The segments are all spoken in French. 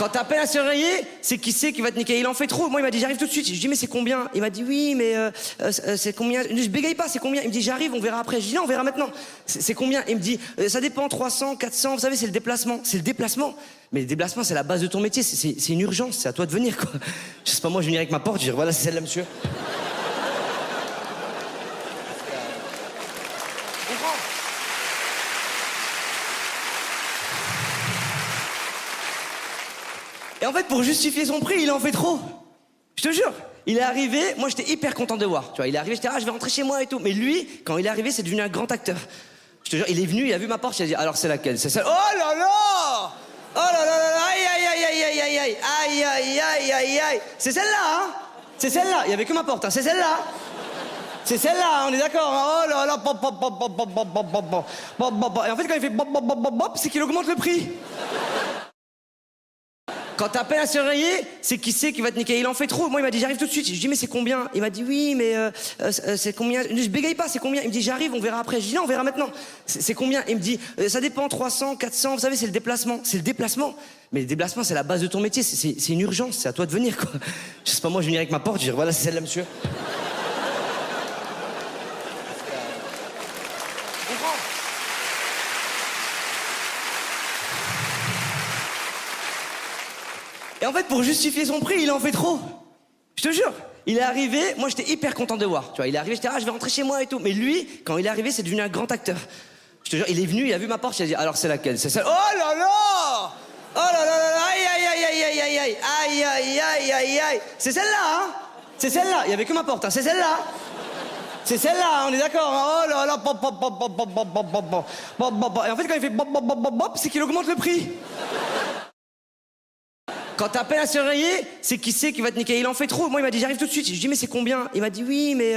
Quand t'appelles à se réveiller, c'est qui c'est qui va te niquer. Il en fait trop. Moi, il m'a dit, j'arrive tout de suite. Je dis, mais c'est combien? Il m'a dit, oui, mais c'est combien? Je bégaye pas, c'est combien? Il me dit, j'arrive, on verra après. Je dis, non, on verra maintenant. C'est combien? Il me dit, ça dépend, 300, 400. Vous savez, c'est le déplacement. C'est le déplacement. Mais le déplacement, c'est la base de ton métier. C'est une urgence. C'est à toi de venir, quoi. Je sais pas, moi, je viens avec ma porte. Je dis, voilà, c'est celle-là, monsieur. Et en fait, pour justifier son prix, il en fait trop. Je te jure. Il est arrivé, moi j'étais hyper content de voir. Tu vois, il est arrivé, j'étais, je vais rentrer chez moi et tout. Mais lui, quand il est arrivé, c'est devenu un grand acteur. Je te jure, il est venu, il a vu ma porte, il a dit, alors c'est laquelle? C'est celle. Oh là là! Oh là là là là! Aïe aïe aïe aïe aïe aïe aïe aïe aïe aïe aïe aïe. C'est celle-là, hein? C'est celle-là. Il y avait que ma porte, hein? C'est celle-là. C'est celle-là, on est d'accord? Oh là là, pop pop pop pop pop pop pop pop pop pop. Et en fait, quand il fait pop pop pop pop pop, c'est qu'il augmente le prix. Quand t'appelles à se réveiller, c'est qui c'est qui va te niquer. Il en fait trop. Moi, il m'a dit, j'arrive tout de suite. Je dis, mais c'est combien? Il m'a dit, oui, mais c'est combien? Je bégaye pas, c'est combien? Il me dit, j'arrive, on verra après. Je dis, non, on verra maintenant. C'est combien? Il me dit, ça dépend, 300, 400. Vous savez, c'est le déplacement. C'est le déplacement. Mais le déplacement, c'est la base de ton métier. C'est une urgence. C'est à toi de venir, quoi. Je sais pas, moi, je viens avec ma porte. Je dis, voilà, c'est celle-là, monsieur. Et en fait, pour justifier son prix, il en fait trop. Je te jure. Il est arrivé, moi j'étais hyper content de voir. Tu vois, il est arrivé, j'étais, je vais rentrer chez moi et tout. Mais lui, quand il est arrivé, c'est devenu un grand acteur. Je te jure, il est venu, il a vu ma porte, il a dit, alors c'est laquelle? C'est celle. Oh là là! Oh là là là là! Aïe aïe aïe aïe aïe aïe aïe aïe aïe aïe aïe aïe. C'est celle-là, hein? C'est celle-là. Il y avait que ma porte, hein? C'est celle-là. C'est celle-là, on est d'accord? Oh là là, pop pop pop pop pop pop pop pop pop pop. Et en fait, quand il fait pop pop pop pop pop, c'est qu'il augmente le prix. Quand t'appelles à se réveiller, c'est qui c'est qui va te niquer. Il en fait trop. Moi, il m'a dit, j'arrive tout de suite. Je dis, mais c'est combien? Il m'a dit, oui, mais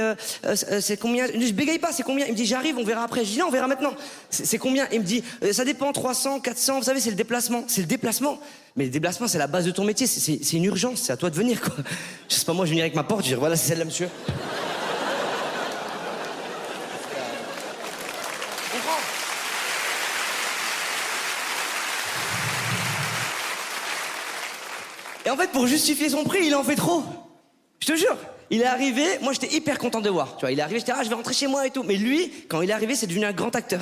c'est combien? Je bégaye pas, c'est combien? Il me dit, j'arrive, on verra après. Je dis, non, on verra maintenant. C'est combien? Il me dit, ça dépend, 300, 400. Vous savez, c'est le déplacement. C'est le déplacement. Mais le déplacement, c'est la base de ton métier. C'est une urgence. C'est à toi de venir, quoi. Je sais pas, moi, je viens avec ma porte. Je dis, voilà, c'est celle-là, monsieur. Et en fait, pour justifier son prix, il en fait trop. Je te jure. Il est arrivé, moi j'étais hyper content de voir. Tu vois, il est arrivé, j'étais, je vais rentrer chez moi et tout. Mais lui, quand il est arrivé, c'est devenu un grand acteur.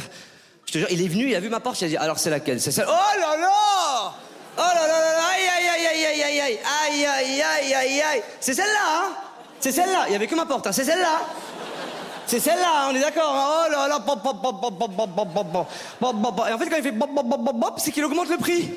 Je te jure, il est venu, il a vu ma porte, il a dit, alors c'est laquelle? C'est celle. Oh là là! Oh là là là là! Aïe aïe aïe aïe aïe aïe aïe aïe aïe aïe aïe aïe. C'est celle-là, hein? C'est celle-là. Il y avait que ma porte, hein? C'est celle-là. C'est celle-là, on est d'accord? Oh là là, pop pop pop pop pop pop pop pop pop pop. Et en fait, quand il fait pop pop pop pop pop, c'est qu'il augmente le prix.